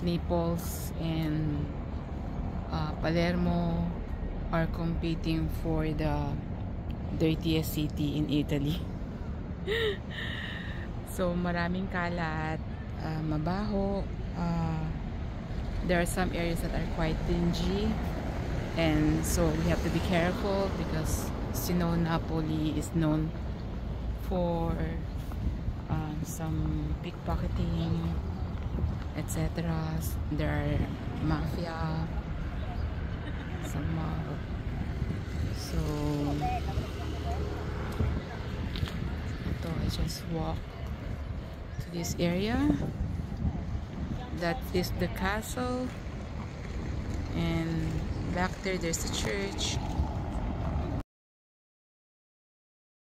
Naples and Palermo are competing for the dirtiest city in Italy. So maraming kalat, mabaho. There are some areas that are quite dingy, and so we have to be careful because Napoli is known for some pickpocketing, etc. There are mafia, some so I just walk to this area. That is the castle, and back there's a church.